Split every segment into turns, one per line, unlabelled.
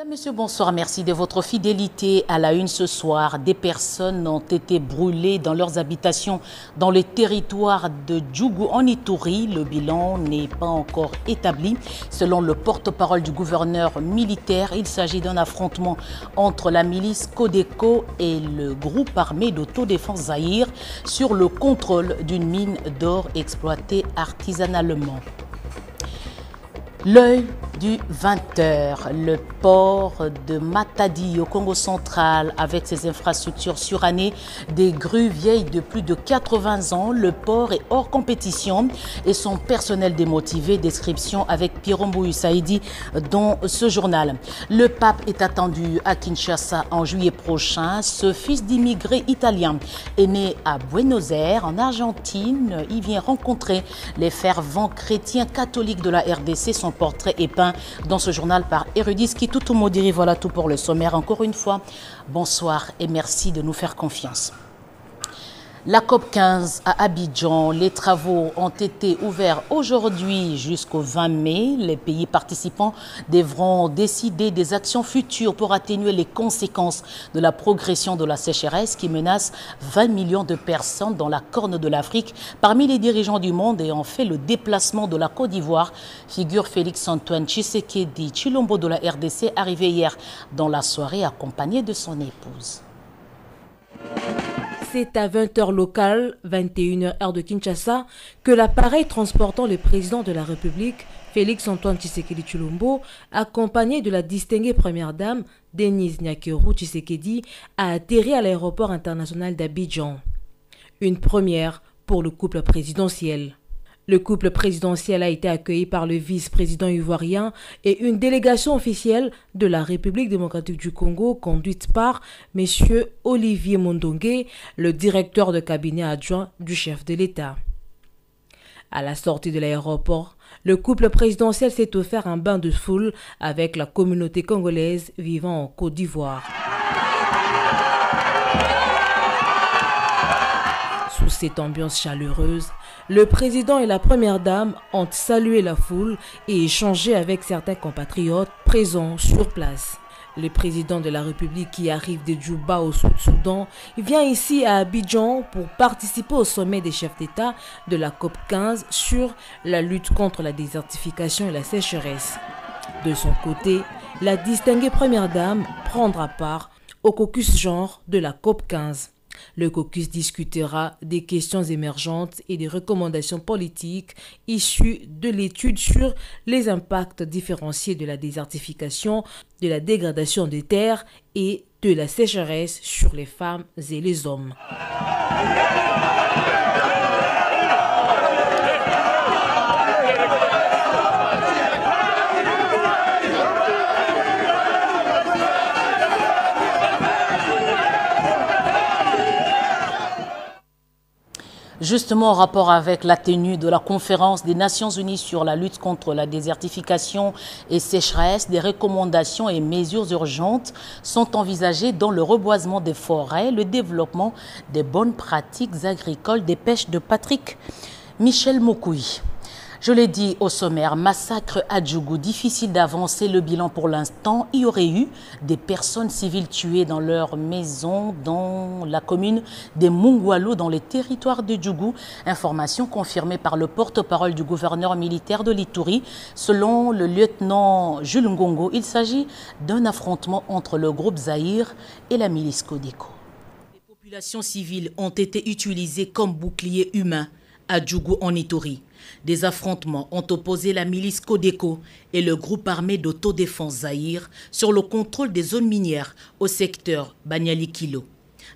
Madame, Monsieur, bonsoir. Merci de votre fidélité à la une ce soir. Des personnes ont été brûlées dans leurs habitations dans le territoire de Djougou en Ituri. Le bilan n'est pas encore établi. Selon le porte-parole du gouverneur militaire, il s'agit d'un affrontement entre la milice Codeco et le groupe armé d'autodéfense Zaïre sur le contrôle d'une mine d'or exploitée artisanalement. L'œil du 20h, le port de Matadi au Congo central avec ses infrastructures surannées, des grues vieilles de plus de 80 ans, le port est hors compétition et son personnel démotivé. Description avec Pirombo Saïdi dans ce journal. Le pape est attendu à Kinshasa en juillet prochain. Ce fils d'immigrés italiens est né à Buenos Aires en Argentine. Il vient rencontrer les fervents chrétiens catholiques de la RDC. Son portrait est peint dans ce journal par Érudis Kitutu Modiri. Voilà tout pour le sommaire. Encore une fois, bonsoir et merci de nous faire confiance. La COP 15 à Abidjan, les travaux ont été ouverts aujourd'hui jusqu'au 20 mai. Les pays participants devront décider des actions futures pour atténuer les conséquences de la progression de la sécheresse qui menace 20 millions de personnes dans la corne de l'Afrique. Parmi les dirigeants du monde ayant fait le déplacement de la Côte d'Ivoire, figure Félix-Antoine Tshisekedi Tshilombo de la RDC, arrivé hier dans la soirée accompagné de son épouse.
C'est à 20h locale, 21h heure de Kinshasa, que l'appareil transportant le président de la République, Félix-Antoine Tshisekedi Tshilombo, accompagné de la distinguée première dame, Denise Nyakeru Tshisekedi, a atterri à l'aéroport international d'Abidjan. Une première pour le couple présidentiel. Le couple présidentiel a été accueilli par le vice-président ivoirien et une délégation officielle de la République démocratique du Congo conduite par M. Olivier Mondongué, le directeur de cabinet adjoint du chef de l'État. À la sortie de l'aéroport, le couple présidentiel s'est offert un bain de foule avec la communauté congolaise vivant en Côte d'Ivoire. Sous cette ambiance chaleureuse, le président et la première dame ont salué la foule et échangé avec certains compatriotes présents sur place. Le président de la République qui arrive de Djouba au Sud-Soudan vient ici à Abidjan pour participer au sommet des chefs d'État de la COP 15 sur la lutte contre la désertification et la sécheresse. De son côté, la distinguée première dame prendra part au caucus genre de la COP 15. Le caucus discutera des questions émergentes et des recommandations politiques issues de l'étude sur les impacts différenciés de la désertification, de la dégradation des terres et de la sécheresse sur les femmes et les hommes.
Justement, en rapport avec la tenue de la conférence des Nations Unies sur la lutte contre la désertification et sécheresse, des recommandations et mesures urgentes sont envisagées dans le reboisement des forêts, le développement des bonnes pratiques agricoles des pêches de Patrick Michel Mokoui. Je l'ai dit au sommaire, massacre à Djougou, difficile d'avancer le bilan pour l'instant. Il y aurait eu des personnes civiles tuées dans leur maison dans la commune des Mungwalu dans les territoires de Djougou. Information confirmée par le porte-parole du gouverneur militaire de l'Ituri. Selon le lieutenant Jules Ngongo, il s'agit d'un affrontement entre le groupe Zaïre et la milice Codeco. Les populations civiles ont été utilisées comme boucliers humains à Djougou en Ituri. Des affrontements ont opposé la milice Codeco et le groupe armé d'autodéfense Zaïre sur le contrôle des zones minières au secteur Banyali-Kilo.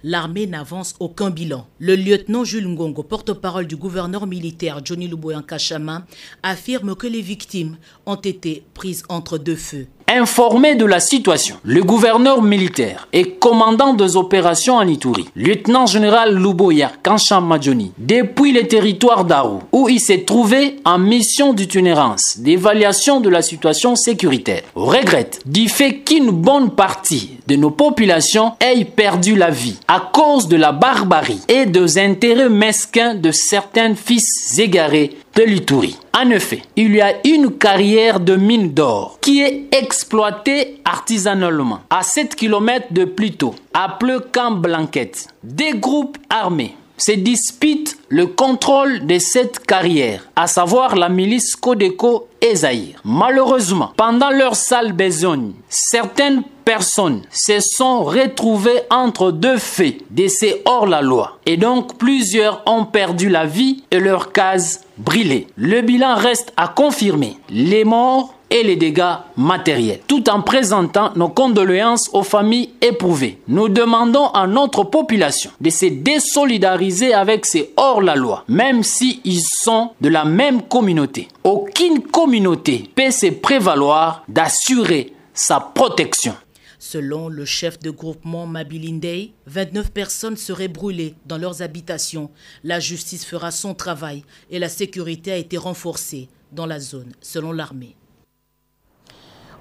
L'armée n'avance aucun bilan. Le lieutenant Jules Ngongo, porte-parole du gouverneur militaire Johnny Luboyan Kachama, affirme que les victimes ont été prises entre deux feux.
Informé de la situation, le gouverneur militaire et commandant des opérations en Ituri, lieutenant général Luboya Kanchama Johnny, depuis le territoire d'Aru, où il s'est trouvé en mission d'itinérance d'évaluation de la situation sécuritaire, regrette du fait qu'une bonne partie de nos populations ait perdu la vie à cause de la barbarie et des intérêts mesquins de certains fils égarés de l'Ituri. En effet, il y a une carrière de mine d'or qui est exploitée artisanalement à 7 km de Pluto, appelé Camp Blanquette. Des groupes armés se disputent le contrôle de cette carrière, à savoir la milice Codeco et Zaïre. Malheureusement, pendant leur sale besogne, certaines personnes se sont retrouvées entre deux faits de ces hors-la-loi. Et donc, plusieurs ont perdu la vie et leurs cases brûlées. Le bilan reste à confirmer. Les morts et les dégâts matériels, tout en présentant nos condoléances aux familles éprouvées. Nous demandons à notre population de se désolidariser avec ces hors-la-loi, même s'ils sont de la même communauté. Aucune communauté peut se prévaloir d'assurer sa protection.
Selon le chef de groupement Mabilindei, 29 personnes seraient brûlées dans leurs habitations. La justice fera son travail et la sécurité a été renforcée dans la zone, selon l'armée.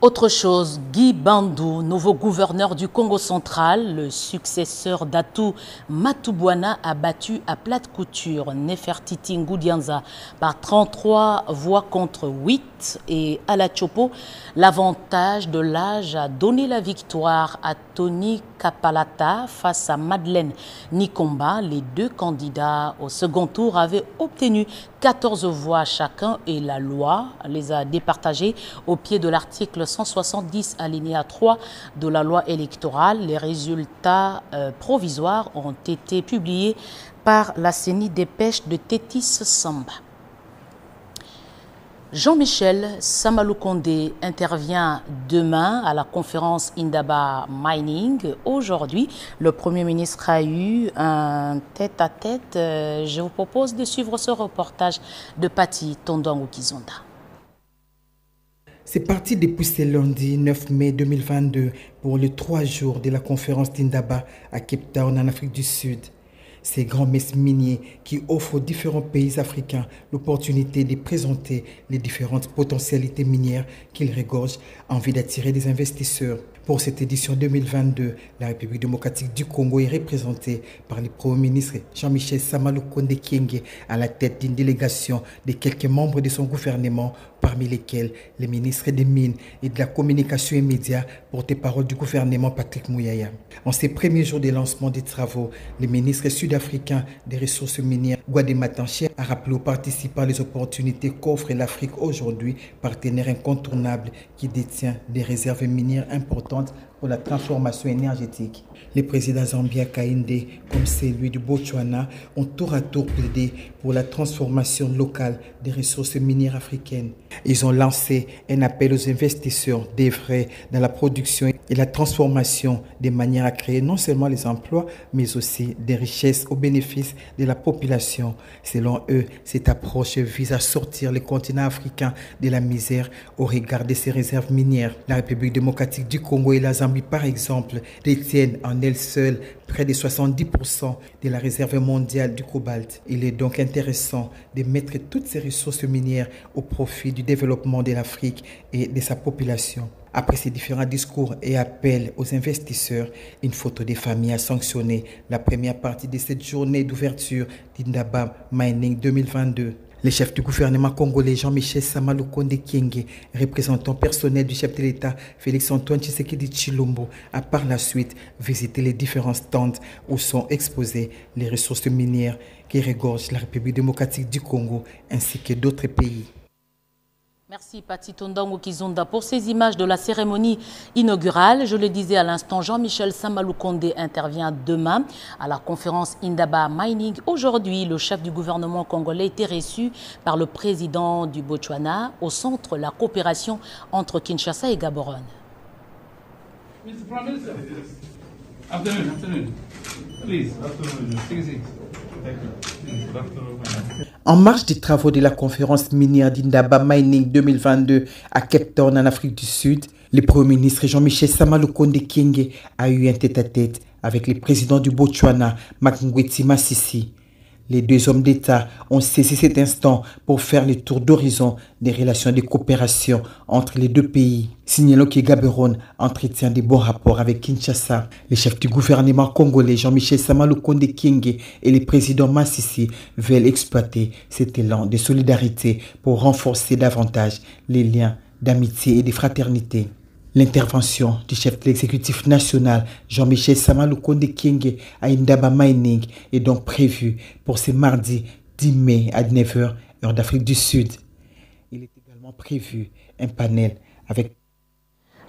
Autre chose, Guy Bandou, nouveau gouverneur du Congo central, le successeur d'Atou Matubwana, a battu à plate couture Nefertiti Ngoudianza par 33 voix contre 8 et à la Chopo, l'avantage de l'âge a donné la victoire à Tony Kapalata face à Madeleine Nikomba. Les deux candidats au second tour avaient obtenu 14 voix chacun et la loi les a départagés au pied de l'article 170 alinéa 3 de la loi électorale. Les résultats provisoires ont été publiés par la CENI des pêches de Tétis Samba. Jean-Michel Samaloukonde intervient demain à la conférence Indaba Mining. Aujourd'hui, le Premier ministre a eu un tête-à-tête. Je vous propose de suivre ce reportage de Pati Tondouangou Kizonda.
C'est parti depuis ce lundi 9 mai 2022 pour les 3 jours de la conférence d'Indaba à Cape Town en Afrique du Sud. Ces grands messes miniers qui offrent aux différents pays africains l'opportunité de présenter les différentes potentialités minières qu'ils regorgent en vue d'attirer des investisseurs. Pour cette édition 2022, la République démocratique du Congo est représentée par le Premier ministre Jean-Michel Samaloukonde Kyenge à la tête d'une délégation de quelques membres de son gouvernement, parmi lesquels les ministres des Mines et de la Communication et Médias, porte-parole du gouvernement Patrick Mouyaya. En ces premiers jours de lancement des travaux, le ministre sud-africain des ressources minières, Gwade Matanche, a rappelé aux participants les opportunités qu'offre l'Afrique aujourd'hui, partenaire incontournable qui détient des réserves minières importantes pour la transformation énergétique. Les présidents Zambia Kainde comme celui du Botswana ont tour à tour plaidé pour la transformation locale des ressources minières africaines. Ils ont lancé un appel aux investisseurs d'œuvrer dans la production et la transformation de manière à créer non seulement les emplois, mais aussi des richesses au bénéfice de la population. Selon eux, cette approche vise à sortir le continent africain de la misère au regard de ses réserves minières. La République démocratique du Congo et la Zambie, par exemple, détiennent en elles seules près de 70% de la réserve mondiale du cobalt. Il est donc intéressant de mettre toutes ces ressources minières au profit du développement de l'Afrique et de sa population. Après ces différents discours et appels aux investisseurs, une photo des familles a sanctionné la première partie de cette journée d'ouverture d'Indaba Mining 2022. Le chef du gouvernement congolais Jean-Michel Samaloukonde Kyenge, représentant personnel du chef de l'État Félix-Antoine Tshisekedi Tshilombo, a par la suite visité les différents stands où sont exposées les ressources minières qui regorgent la République démocratique du Congo ainsi que d'autres pays.
Merci Pati Tondouangou Kizonda pour ces images de la cérémonie inaugurale. Je le disais à l'instant, Jean-Michel Samaloukonde intervient demain à la conférence Indaba Mining. Aujourd'hui, le chef du gouvernement congolais était reçu par le président du Botswana au centre de la coopération entre Kinshasa et Gaborone.
Mr. Prime Minister. Afternoon. Please. Take a seat. Thank you.
En marge des travaux de la conférence minière d'Indaba Mining 2022 à Cape Town en Afrique du Sud, le Premier ministre Jean-Michel Samaloukonde Kyenge a eu un tête-à-tête avec le président du Botswana, Mokgweetsi Masisi. Les deux hommes d'État ont saisi cet instant pour faire le tour d'horizon des relations de coopération entre les deux pays. Signalons que Gaborone entretient de bons rapports avec Kinshasa. Le chef du gouvernement congolais Jean-Michel Sama Lukonde Kyenge et le président Masisi veulent exploiter cet élan de solidarité pour renforcer davantage les liens d'amitié et de fraternité. L'intervention du chef de l'exécutif national, Jean-Michel Sama Lukonde Kyenge à Indaba Mining est donc prévue pour ce mardi 10 mai à 9h, heure d'Afrique du Sud. Il est également prévu un panel avec...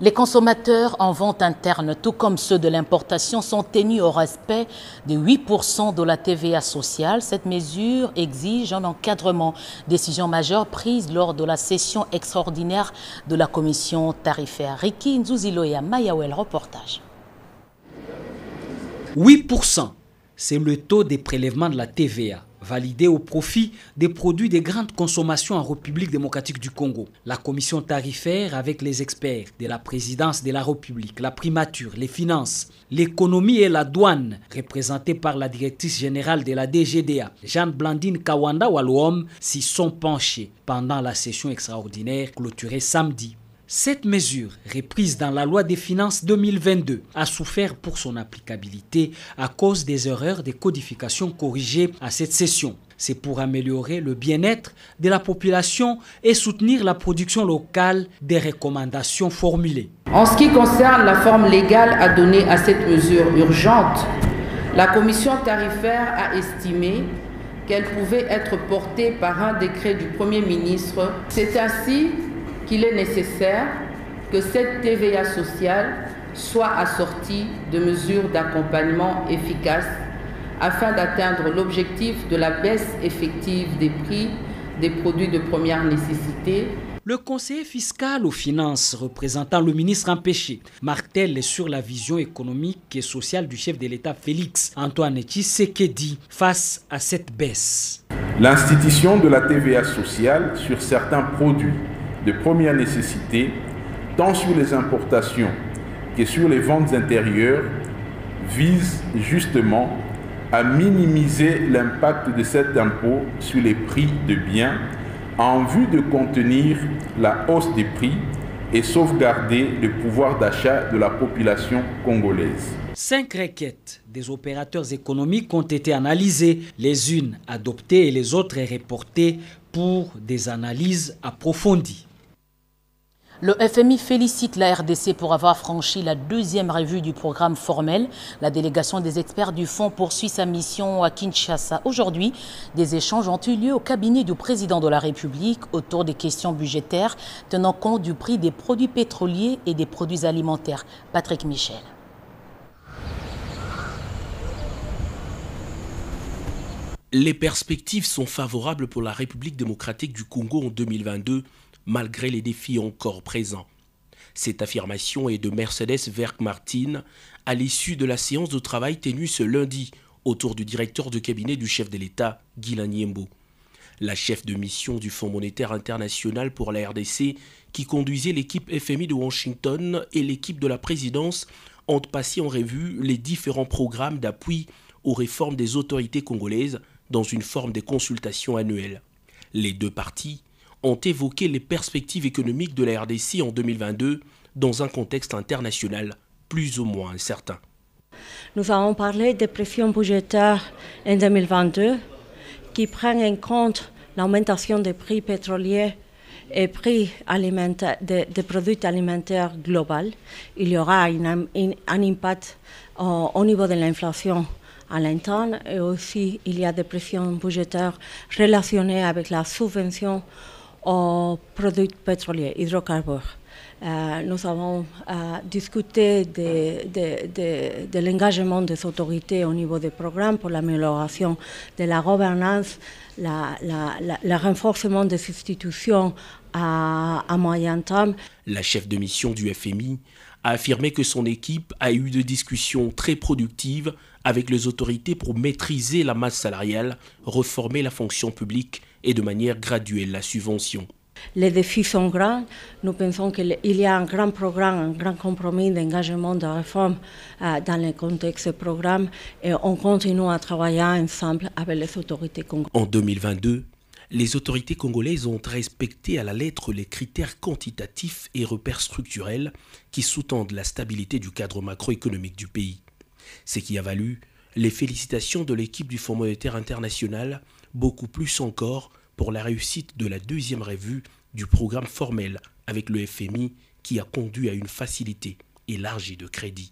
Les consommateurs en vente interne, tout comme ceux de l'importation, sont tenus au respect de 8% de la TVA sociale. Cette mesure exige un encadrement. Décision majeure prise lors de la session extraordinaire de la commission tarifaire. Riki Nzuziloya Mayawel, reportage.
8%, c'est le taux des prélèvements de la TVA, validé au profit des produits de grande consommation en République démocratique du Congo. La commission tarifaire, avec les experts de la présidence de la République, la primature, les finances, l'économie et la douane, représentée par la directrice générale de la DGDA, Jeanne-Blandine Kawanda Walom, s'y sont penchés pendant la session extraordinaire clôturée samedi. Cette mesure, reprise dans la loi des finances 2022, a souffert pour son applicabilité à cause des erreurs de codification corrigées à cette session. C'est pour améliorer le bien-être de la population et soutenir la production locale des recommandations formulées.
En ce qui concerne la forme légale à donner à cette mesure urgente, la commission tarifaire a estimé qu'elle pouvait être portée par un décret du Premier ministre. C'est ainsi qu'il est nécessaire que cette TVA sociale soit assortie de mesures d'accompagnement efficaces afin d'atteindre l'objectif de la baisse effective des prix des produits de première nécessité.
Le conseiller fiscal aux finances, représentant le ministre empêché, martèle sur la vision économique et sociale du chef de l'État Félix Antoine Tshisekedi face à cette baisse.
L'institution de la TVA sociale sur certains produits de première nécessité, tant sur les importations que sur les ventes intérieures, vise justement à minimiser l'impact de cet impôt sur les prix de biens en vue de contenir la hausse des prix et sauvegarder le pouvoir d'achat de la population congolaise.
5 requêtes des opérateurs économiques ont été analysées, les unes adoptées et les autres reportées pour des analyses approfondies.
Le FMI félicite la RDC pour avoir franchi la deuxième revue du programme formel. La délégation des experts du fonds poursuit sa mission à Kinshasa. Aujourd'hui, des échanges ont eu lieu au cabinet du président de la République autour des questions budgétaires tenant compte du prix des produits pétroliers et des produits alimentaires. Patrick Michel.
Les perspectives sont favorables pour la République démocratique du Congo en 2022, malgré les défis encore présents. Cette affirmation est de Mercedes Verck-Martin à l'issue de la séance de travail tenue ce lundi autour du directeur de cabinet du chef de l'État, Guy Laniembo. La chef de mission du Fonds monétaire international pour la RDC, qui conduisait l'équipe FMI de Washington et l'équipe de la présidence, ont passé en revue les différents programmes d'appui aux réformes des autorités congolaises dans une forme de consultation annuelle. Les deux parties ont évoqué les perspectives économiques de la RDC en 2022 dans un contexte international plus ou moins incertain.
Nous avons parlé des pressions budgétaires en 2022 qui prennent en compte l'augmentation des prix pétroliers et prix des produits alimentaires globaux. Il y aura un impact au niveau de l'inflation à l'interne et aussi il y a des pressions budgétaires relationnées avec la subvention aux produits pétroliers, hydrocarbures. Nous avons discuté de l'engagement des autorités au niveau des programmes pour l'amélioration de la gouvernance, le renforcement des institutions à moyen terme.
La chef de mission du FMI a affirmé que son équipe a eu des discussions très productives avec les autorités pour maîtriser la masse salariale, reformer la fonction publique et de manière graduelle la subvention.
Les défis sont grands. Nous pensons qu'il y a un grand programme, un grand compromis d'engagement de réforme dans le contexte du programme et on continue à travailler ensemble avec les autorités congolaises.
En 2022, les autorités congolaises ont respecté à la lettre les critères quantitatifs et repères structurels qui sous-tendent la stabilité du cadre macroéconomique du pays. Ce qui a valu les félicitations de l'équipe du Fonds monétaire international, beaucoup plus encore pour la réussite de la deuxième revue du programme formel avec le FMI qui a conduit à une facilité élargie de crédit.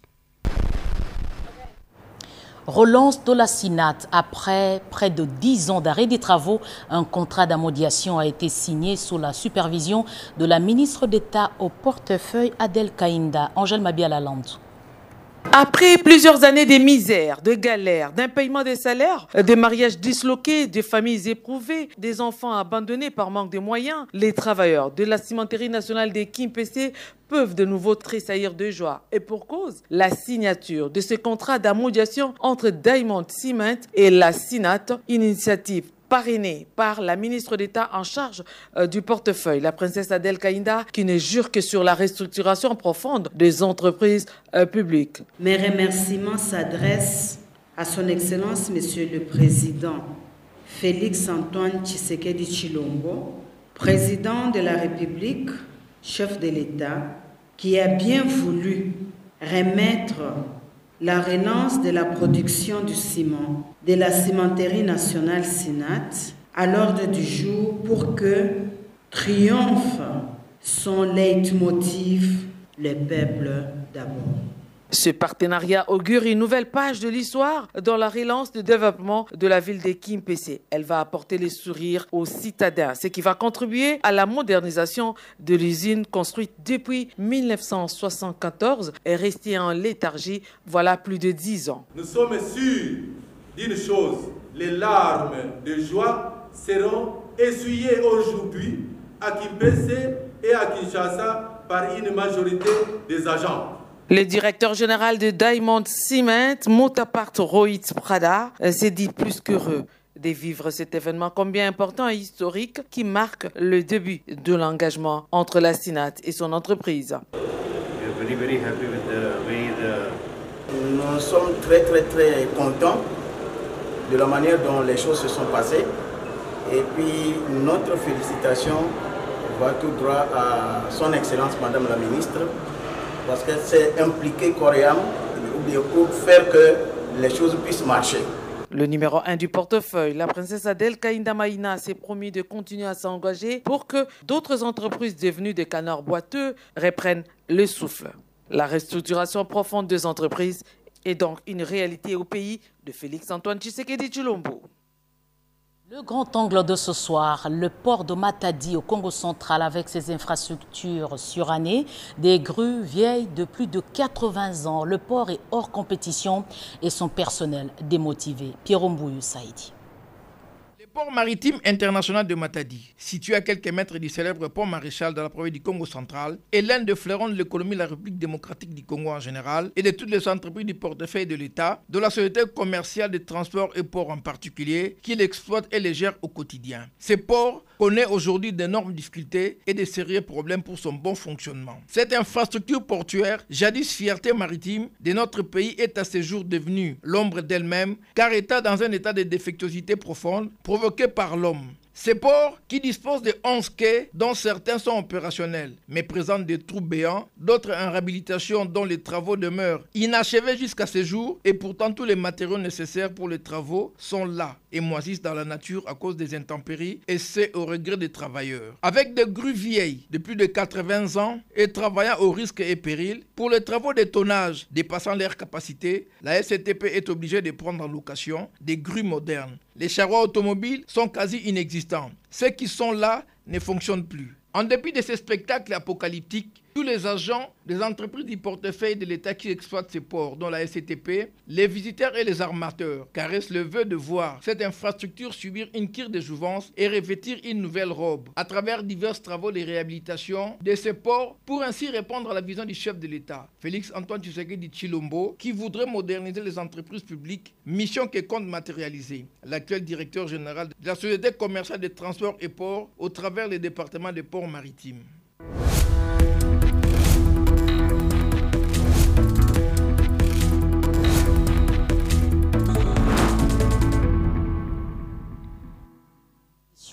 Relance de la SINAT. Après près de 10 ans d'arrêt des travaux, un contrat d'amodiation a été signé sous la supervision de la ministre d'État au portefeuille Adel Kaïnda. Angèle Mabia-Lalande.
Après plusieurs années de misère, de galères, d'impaiement des salaires, de mariages disloqués, de familles éprouvées, des enfants abandonnés par manque de moyens, les travailleurs de la cimenterie nationale de Kimpese peuvent de nouveau tressaillir de joie. Et pour cause, la signature de ce contrat d'amodiation entre Diamond Cement et la SINAT, initiative parrainée par la ministre d'État en charge du portefeuille, la princesse Adel Kaïnda, qui ne jure que sur la restructuration profonde des entreprises publiques.
Mes remerciements s'adressent à son Excellence, Monsieur le Président Félix Antoine Tshisekedi Tshilombo, Président de la République, chef de l'État, qui a bien voulu remettre la relance de la production du ciment de la cimenterie nationale SINAT à l'ordre du jour pour que triomphe son leitmotiv, le peuple d'abord.
Ce partenariat augure une nouvelle page de l'histoire dans la relance du développement de la ville de Kimpese. Elle va apporter les sourires aux citadins, ce qui va contribuer à la modernisation de l'usine construite depuis 1974 et restée en léthargie voilà plus de 10 ans.
Nous sommes sûrs d'une chose, les larmes de joie seront essuyées aujourd'hui à Kimpese et à Kinshasa par une majorité des agents.
Le directeur général de Diamond Cement, Motapart Rohit Prada, s'est dit plus qu'heureux de vivre cet événement combien important et historique qui marque le début de l'engagement entre la SINAT et son entreprise.
Nous sommes très contents de la manière dont les choses se sont passées et puis notre félicitation va tout droit à son Excellence Madame la Ministre, parce que c'est impliqué Coréam pour faire que les choses puissent marcher.
Le numéro 1 du portefeuille, la princesse Adel Kaïnda Maïna, s'est promis de continuer à s'engager pour que d'autres entreprises devenues des canards boiteux reprennent le souffle. La restructuration profonde des entreprises est donc une réalité au pays de Félix Antoine Tshisekedi Tshilombo.
Le grand angle de ce soir, le port de Matadi au Congo central avec ses infrastructures surannées, des grues vieilles de plus de 80 ans. Le port est hors compétition et son personnel démotivé. Pierre Mbouyou Saïdi.
Le port maritime international de Matadi, situé à quelques mètres du célèbre port Maréchal dans la province du Congo central, est l'un des fleurons de l'économie de la République démocratique du Congo en général et de toutes les entreprises du portefeuille de l'État, de la société commerciale de transport et port en particulier, qui l'exploite et les gère au quotidien. Ce port connaît aujourd'hui d'énormes difficultés et de sérieux problèmes pour son bon fonctionnement. Cette infrastructure portuaire, jadis fierté maritime de notre pays, est à ce jour devenue l'ombre d'elle-même, car étant dans un état de défectuosité profonde provoqué par l'homme. Ces ports, qui disposent de 11 quais, dont certains sont opérationnels, mais présentent des trous béants, d'autres en réhabilitation dont les travaux demeurent inachevés jusqu'à ce jour, et pourtant tous les matériaux nécessaires pour les travaux sont là et moisissent dans la nature à cause des intempéries, et c'est au regret des travailleurs. Avec des grues vieilles de plus de 80 ans et travaillant au risque et péril, pour les travaux de tonnage dépassant leur capacité, la SCTP est obligée de prendre en location des grues modernes. Les charrois automobiles sont quasi inexistants. Ceux qui sont là ne fonctionnent plus. En dépit de ces spectacles apocalyptiques, tous les agents des entreprises du portefeuille de l'État qui exploitent ces ports, dont la SCTP, les visiteurs et les armateurs, caressent le vœu de voir cette infrastructure subir une cure de jouvence et revêtir une nouvelle robe à travers divers travaux de réhabilitation de ces ports pour ainsi répondre à la vision du chef de l'État, Félix Antoine Tshisekedi Tshilombo, qui voudrait moderniser les entreprises publiques, mission que compte matérialiser l'actuel directeur général de la Société commerciale de transport et ports au travers les départements des ports maritimes.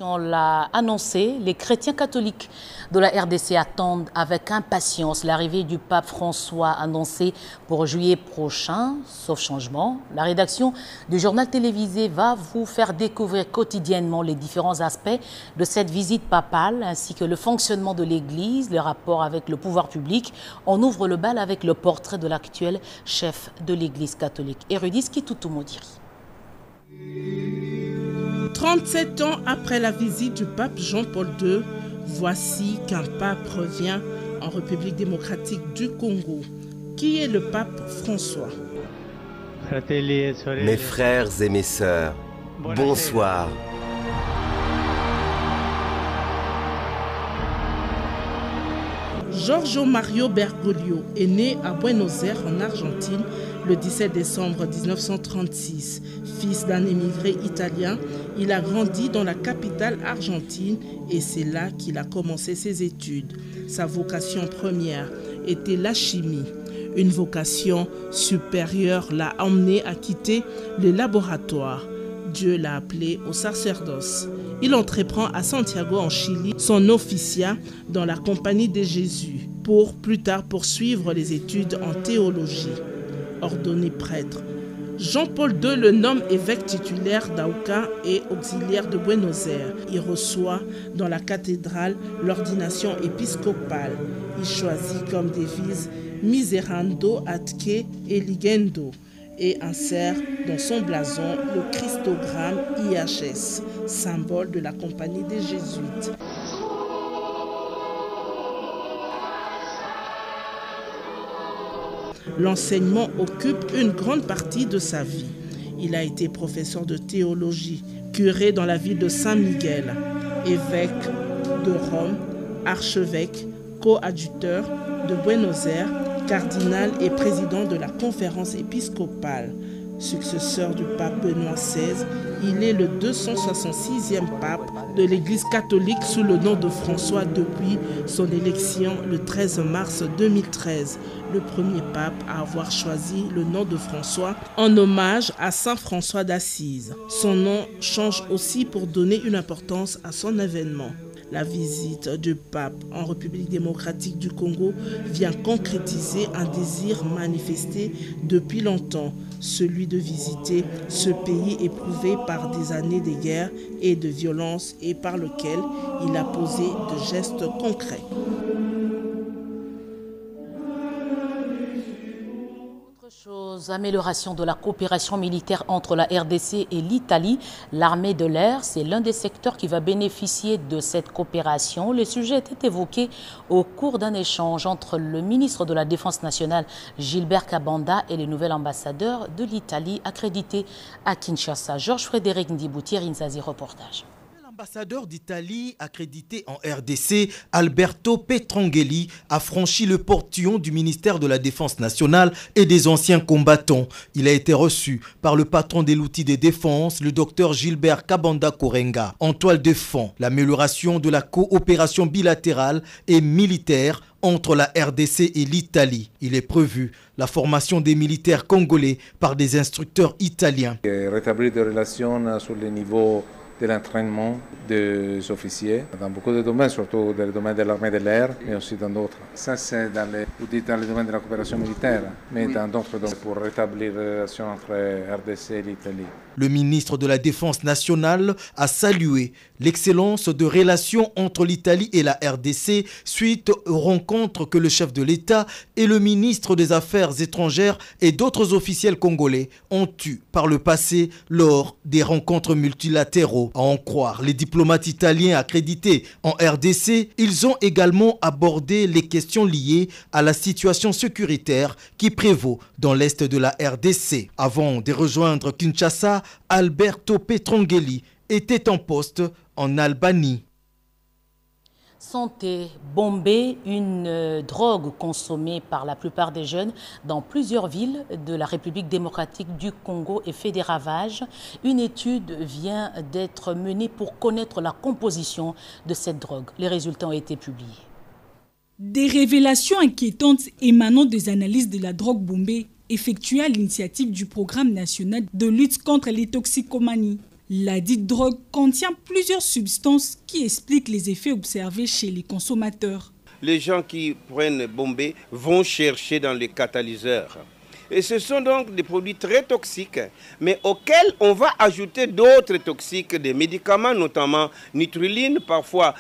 On l'a annoncé, les chrétiens catholiques de la RDC attendent avec impatience l'arrivée du pape François annoncé pour juillet prochain, sauf changement. La rédaction du journal télévisé va vous faire découvrir quotidiennement les différents aspects de cette visite papale ainsi que le fonctionnement de l'Église, le rapport avec le pouvoir public. On ouvre le bal avec le portrait de l'actuel chef de l'Église catholique, Érudis Kitutu Modiri.
37 ans après la visite du pape Jean-Paul II, voici qu'un pape revient en République démocratique du Congo. Qui est le pape François?
Mes frères et mes sœurs, bonsoir.
Giorgio Mario Bergoglio est né à Buenos Aires en Argentine le 17 décembre 1936. Fils d'un émigré italien, il a grandi dans la capitale argentine et c'est là qu'il a commencé ses études. Sa vocation première était la chimie. Une vocation supérieure l'a emmené à quitter le laboratoire. Dieu l'a appelé au sacerdoce. Il entreprend à Santiago en Chili son officiat dans la Compagnie de Jésus pour plus tard poursuivre les études en théologie. Ordonné prêtre, Jean-Paul II le nomme évêque titulaire d'Auca et auxiliaire de Buenos Aires. Il reçoit dans la cathédrale l'ordination épiscopale. Il choisit comme devise Miserando adque eligendo et insère dans son blason le Christogramme IHS, symbole de la Compagnie des Jésuites. L'enseignement occupe une grande partie de sa vie. Il a été professeur de théologie, curé dans la ville de Saint-Miguel, évêque de Rome, archevêque, coadjuteur de Buenos Aires, cardinal et président de la conférence épiscopale. Successeur du pape Benoît XVI, il est le 266e pape de l'Église catholique sous le nom de François depuis son élection le 13 mars 2013. Le premier pape à avoir choisi le nom de François en hommage à Saint François d'Assise. Son nom change aussi pour donner une importance à son événement. La visite du pape en République démocratique du Congo vient concrétiser un désir manifesté depuis longtemps, celui de visiter ce pays éprouvé par des années de guerre et de violence et par lequel il a posé de gestes concrets.
Amélioration de la coopération militaire entre la RDC et l'Italie. L'armée de l'air, c'est l'un des secteurs qui va bénéficier de cette coopération. Le sujet était évoqué au cours d'un échange entre le ministre de la Défense nationale, Gilbert Kabanda, et le nouvel ambassadeur de l'Italie accrédité à Kinshasa. Georges-Frédéric Ndibouti, Rinzazi, reportage.
L'ambassadeur d'Italie accrédité en RDC, Alberto Petrangeli, a franchi le portillon du ministère de la Défense nationale et des anciens combattants. Il a été reçu par le patron de l'outil de défense, le docteur Gilbert Kabanda Korenga. En toile de fond, l'amélioration de la coopération bilatérale et militaire entre la RDC et l'Italie. Il est prévu la formation des militaires congolais par des instructeurs italiens.
Rétablir des relations sur le niveau de l'entraînement des officiers dans beaucoup de domaines, surtout dans le domaine de l'armée de l'air, mais aussi dans d'autres. Ça, c'est dans le domaine de la coopération militaire, mais dans d'autres domaines pour rétablir les relations entre RDC et l'Italie.
Le ministre de la Défense nationale a salué l'excellence de relations entre l'Italie et la RDC suite aux rencontres que le chef de l'État et le ministre des Affaires étrangères et d'autres officiels congolais ont eues par le passé lors des rencontres multilatéraux. À en croire les diplomates italiens accrédités en RDC, ils ont également abordé les questions liées à la situation sécuritaire qui prévaut dans l'est de la RDC. Avant de rejoindre Kinshasa, Alberto Petrongeli était en poste en Albanie.
Santé, bombée, une drogue consommée par la plupart des jeunes dans plusieurs villes de la République démocratique du Congo et fait des ravages. Une étude vient d'être menée pour connaître la composition de cette drogue. Les résultats ont été publiés.
Des révélations inquiétantes émanant des analyses de la drogue bombée effectuées à l'initiative du Programme national de lutte contre les toxicomanies. La dite drogue contient plusieurs substances qui expliquent les effets observés chez les consommateurs.
Les gens qui prennent bombée vont chercher dans les catalyseurs. Et ce sont donc des produits très toxiques, mais auxquels on va ajouter d'autres toxiques, des médicaments, notamment nitruline, parfois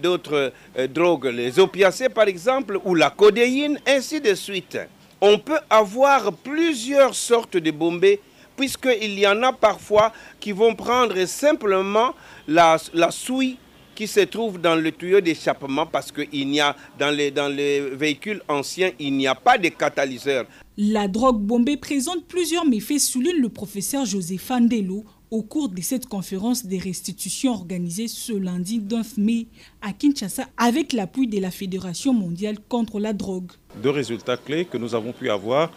d'autres drogues, les opiacés par exemple, ou la codéine, ainsi de suite. On peut avoir plusieurs sortes de bombées, puisqu'il y en a parfois qui vont prendre simplement la souille qui se trouve dans le tuyau d'échappement, parce qu'il n'y a dans les véhicules anciens, il n'y a pas de catalyseur.
La drogue bombée présente plusieurs méfaits, souligne le professeur Joseph Andelo au cours de cette conférence des restitutions organisée ce lundi 9 mai à Kinshasa avec l'appui de la Fédération mondiale contre la drogue.
Deux résultats clés que nous avons pu avoir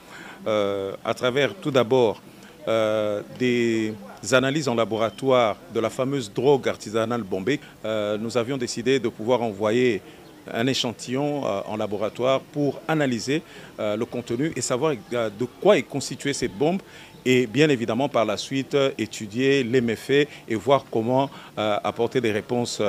à travers tout d'abord des analyses en laboratoire de la fameuse drogue artisanale bombée. Nous avions décidé de pouvoir envoyer un échantillon en laboratoire pour analyser le contenu et savoir de quoi est constituée cette bombe et bien évidemment par la suite étudier les méfaits et voir comment apporter des réponses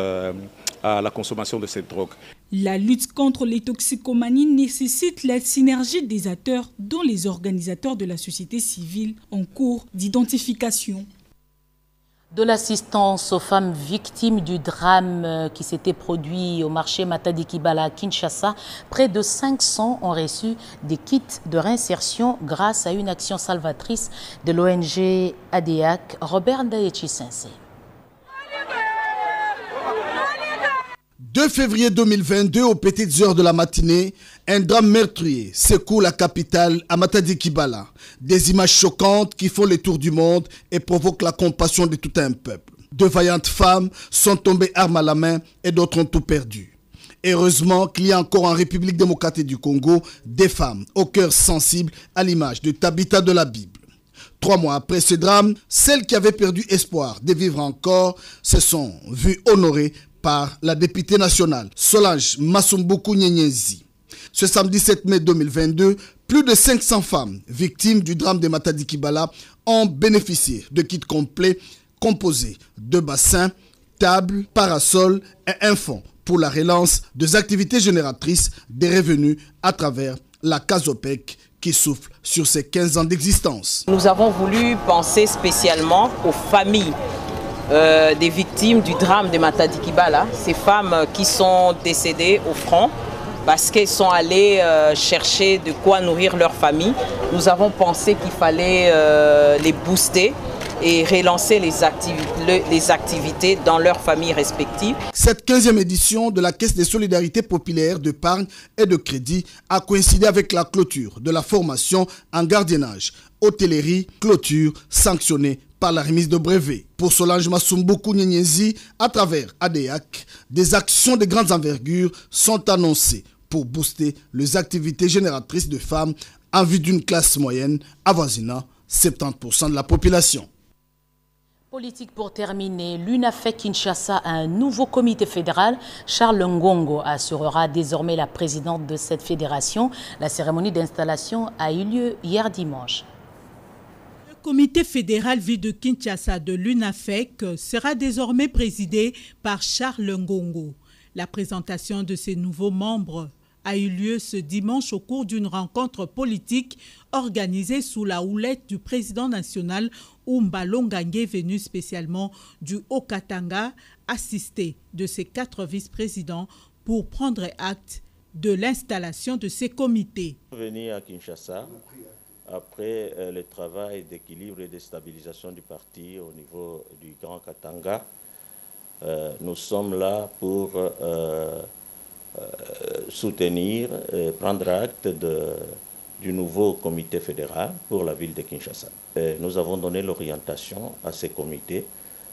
à la consommation de cette drogue.
La lutte contre les toxicomanies nécessite la synergie des acteurs, dont les organisateurs de la société civile en cours d'identification.
De l'assistance aux femmes victimes du drame qui s'était produit au marché Matadi Kibala à Kinshasa, près de 500 ont reçu des kits de réinsertion grâce à une action salvatrice de l'ONG ADEAC. Robert Ndayechi Sensei.
2 février 2022, aux petites heures de la matinée, un drame meurtrier secoue la capitale à Matadi Kibala. Des images choquantes qui font le tour du monde et provoquent la compassion de tout un peuple. 2 vaillantes femmes sont tombées armes à la main et d'autres ont tout perdu. Heureusement qu'il y a encore en République démocratique du Congo des femmes au cœur sensible à l'image de Tabitha de la Bible. 3 mois après ce drame, celles qui avaient perdu espoir de vivre encore se sont vues honorées par la députée nationale Solange Masumbuku Nyenyezi. Ce samedi 7 mai 2022, plus de 500 femmes victimes du drame de Matadi Kibala ont bénéficié de kits complets composés de bassins, tables, parasols et un fonds pour la relance des activités génératrices des revenus à travers la CASOPEC qui souffle sur ses 15 ans d'existence.
Nous avons voulu penser spécialement aux familles des victimes du drame de Matadi Kibala, ces femmes qui sont décédées au front parce qu'elles sont allées chercher de quoi nourrir leur famille. Nous avons pensé qu'il fallait les booster et relancer les activités dans leurs familles respectives. Cette
15e édition de la Caisse de solidarité populaire d'épargne et de crédit a coïncidé avec la clôture de la formation en gardiennage, hôtellerie, clôture sanctionnée par la remise de brevets. Pour Solange Masumbuku Nyenyezi, à travers ADEAC, des actions de grandes envergures sont annoncées pour booster les activités génératrices de femmes en vue d'une classe moyenne avoisinant 70% de la population.
Politique pour terminer, l'UNAFEC Kinshasa a un nouveau comité fédéral. Charles Ngongo assurera désormais la présidente de cette fédération. La cérémonie d'installation a eu lieu hier dimanche.
Le comité fédéral ville de Kinshasa de l'UNAFEC sera désormais présidé par Charles Ngongo. La présentation de ces nouveaux membres a eu lieu ce dimanche au cours d'une rencontre politique organisée sous la houlette du président national Oumba Longange, venu spécialement du Haut-Katanga, assisté de ses 4 vice-présidents pour prendre acte de l'installation de ces comités.
Venir à Kinshasa
après le travail d'équilibre et de stabilisation du parti au niveau du Grand Katanga, nous sommes là pour soutenir et prendre acte du nouveau comité fédéral pour la ville de Kinshasa. Nous avons donné l'orientation à ces comités,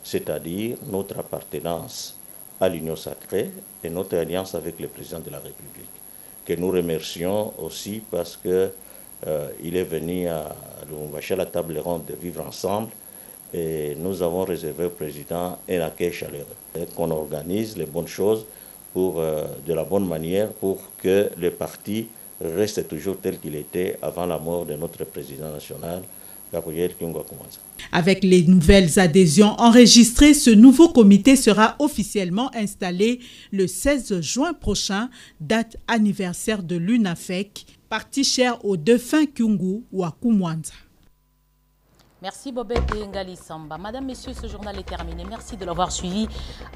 c'est-à-dire notre appartenance à l'Union sacrée et notre alliance avec le président de la République, que nous remercions aussi parce qu'il est venu à Lubumbashi à la table ronde de vivre ensemble et nous avons réservé au président un accueil chaleureux et qu'on organise les bonnes choses de la bonne manière pour que le parti reste toujours tel qu'il était avant la mort de notre président national, Gabriel Kyungu-Akumanza.
Avec les nouvelles adhésions enregistrées, ce nouveau comité sera officiellement installé le 16 juin prochain, date anniversaire de l'UNAFEC, parti cher au défunt Kyungu-Akumanza.
Merci Bobette et Ngali Samba. Madame, Messieurs, ce journal est terminé. Merci de l'avoir suivi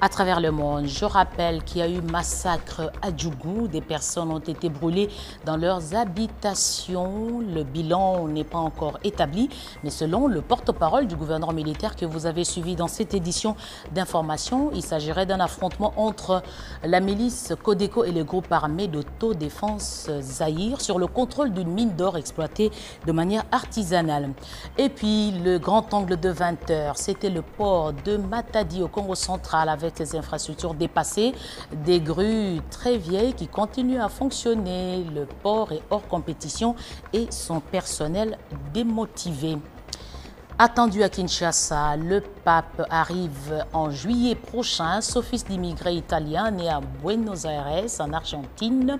à travers le monde. Je rappelle qu'il y a eu massacre à Djougou. Des personnes ont été brûlées dans leurs habitations. Le bilan n'est pas encore établi, mais selon le porte-parole du gouverneur militaire que vous avez suivi dans cette édition d'information, il s'agirait d'un affrontement entre la milice Codeco et le groupe armé d'autodéfense Zaïre sur le contrôle d'une mine d'or exploitée de manière artisanale. Et puis, le grand angle de 20h, c'était le port de Matadi au Congo central avec les infrastructures dépassées, des grues très vieilles qui continuent à fonctionner. Le port est hors compétition et son personnel démotivé. Attendu à Kinshasa, le pape arrive en juillet prochain. Son fils d'immigré italien né à Buenos Aires, en Argentine,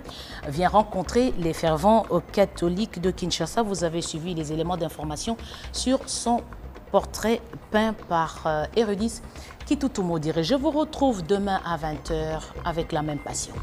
vient rencontrer les fervents catholiques de Kinshasa. Vous avez suivi les éléments d'information sur son portrait peint par Hérudis Kitutumo. Je vous retrouve demain à 20h avec la même passion.